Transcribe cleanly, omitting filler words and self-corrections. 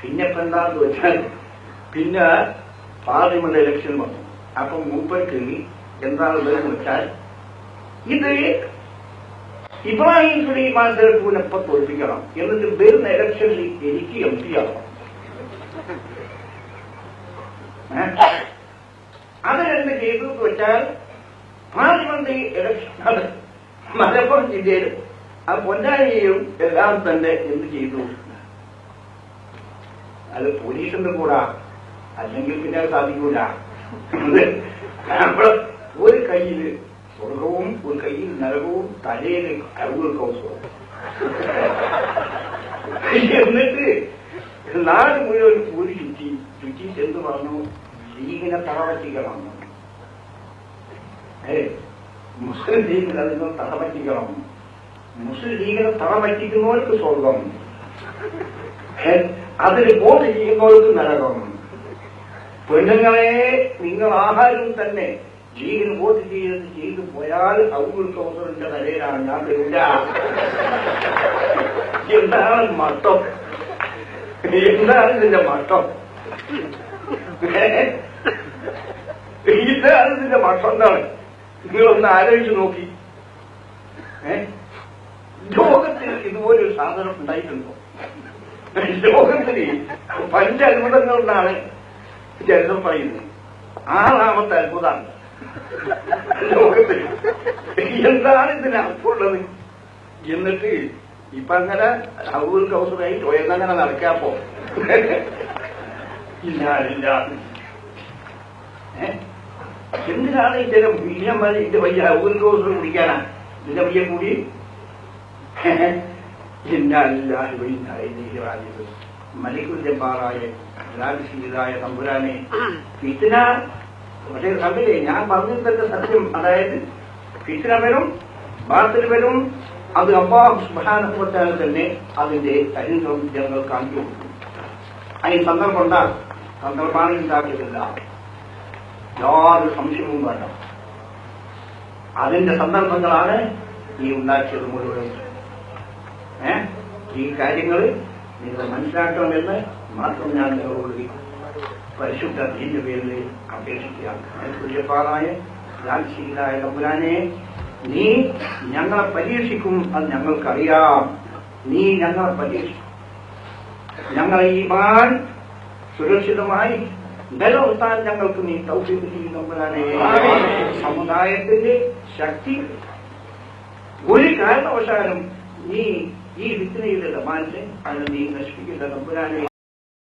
പിന്നെ ഇപ്പൊ എന്താന്ന് വെച്ചാൽ പിന്നെ പാർലമെന്റ് ഇലക്ഷൻ വന്നു. അപ്പൊ മൂപ്പർക്ക് എന്താണുള്ളതെന്ന് വെച്ചാൽ ഇത് ഇബ്രാഹിം സുലൈമാൻ പൂനെപ്പ തോൽപ്പിക്കണം, എന്നിട്ട് വരുന്ന ഇലക്ഷനിൽ എനിക്ക് MP ആവണം. അതിനെന്ത് ചെയ്തു വെച്ചാൽ പാർലമെന്റ് ഇലക്ഷൻ അത് മലപ്പുറം ജില്ലയിലും ആ പൊന്നാനിയും എല്ലാം തന്നെ എന്ത് ചെയ്തു, അത് പോലീസിന്റെ കൂടെ അല്ലെങ്കിൽ പിന്നെ അത് സാധിക്കൂല. നമ്മള് ഒരു കയ്യില് സ്വർഗവും ഒരു കയ്യിൽ നരകവും തലയിൽ അറുപത് കൗസവും എന്നിട്ട് നാട് മുഴുവൻ കൂടി ചുറ്റിച്ച് എന്ത് പറഞ്ഞു, ലീഗിനെ തറപറ്റിക്കണം, മുസ്ലിം ലീഗിനെ അതിനെ തറപറ്റിക്കണം, മുസ്ലിം ലീഗിനെ തറപറ്റിക്കുന്നവർക്ക് സ്വർഗം, അതിന് വോട്ട് ചെയ്യുന്നവർക്ക് നരകം. പെണ്ണുങ്ങളെ നിങ്ങൾ ആഹാരം തന്നെ ലീഗിന് വോട്ട് ചെയ്തു പോയാൽ ഔദുൽ കൗസറിന്റെ തലയിലാണ് ഞാൻ തരൂല. എന്താണ് മട്ടം? എന്താണ് ഇതിന്റെ മട്ടം? ഇതാണ് ഇതിന്റെ മട്ടം. എന്താണ്? നിങ്ങളൊന്ന് ആലോചിച്ച് നോക്കി. ലോകത്തിൽ ഇതുപോലൊരു സാധനം ഉണ്ടായിട്ടുണ്ടോ? ലോകത്തിന് 5 അത്ഭുതങ്ങളെന്നാണ് ചരിത്രം പറയുന്നത്. 6ാമത്തെ അത്ഭുതമാണ് ലോകത്തിൽ. എന്താണ് ഇതിന് അർത്ഥമുള്ളത്? എന്നിട്ട് ഇപ്പൊ അങ്ങനെ ഔദുൽ കൗസറായി ടോയെന്നങ്ങനെ നടക്കാപ്പോ ഇല്ല. എന്തിനാണ് ചില വില്യന്മാർ ഇതിന്റെ വയ്യ ഔദുൽ കൗസർ കുടിക്കാനാ ഇതിന്റെ വയ്യ കൂടി? മലിക്കുൽ ജബ്ബാറായ രാജശീലായ തമ്പുരാനെ ഫിത്ന. പക്ഷേ കണ്ടില്ലേ, ഞാൻ പറഞ്ഞിട്ടൊക്കെ സത്യം. അതായത് ഫിത്ന വരും, ബാത്തിൽ വരും. അത് അല്ലാഹു സുബ്ഹാനഹു വ തആല തന്നെ അതിന്റെ അനുഗ്രഹം ഞങ്ങൾ കാണിച്ചു കൊടുക്കും. അതിന് സന്ദർഭമാണ് ഉണ്ടാക്കിയിട്ടില്ല, യാതൊരു സംശയവും വേണ്ട. അതിന്റെ സന്ദർഭങ്ങളാണ് ഈ ഉണ്ടാക്കിയത് മുഴുവൻ. ഈ കാര്യങ്ങൾ നിങ്ങൾ മനസ്സിലാക്കണമെന്ന് മാത്രം ഞാൻ നിങ്ങളോട് പരിശുദ്ധ ദീന്റെ പേരിൽ അപേക്ഷിക്കുകയാണ്. രാജശീലായ തമ്പുരാനെ, നീ ഞങ്ങളെ പരീക്ഷിക്കും, അത് ഞങ്ങൾക്കറിയാം. നീ ഞങ്ങളെ പരീക്ഷിക്കും. ഞങ്ങളെ ഈമാൻ സുരക്ഷിതമായി നിലനിർത്താൻ ഞങ്ങൾക്ക് നീ തൗഫീഖ് ചെയ്യും തമ്പുരാനെ. സമുദായത്തിന്റെ ശക്തി ഒരു കാരണവശാലും നീ ഈ ഫിത്നയുടെ മാനത്തെ അത് നീ നശിപ്പിക്കില്ല തമ്പുരാനെ.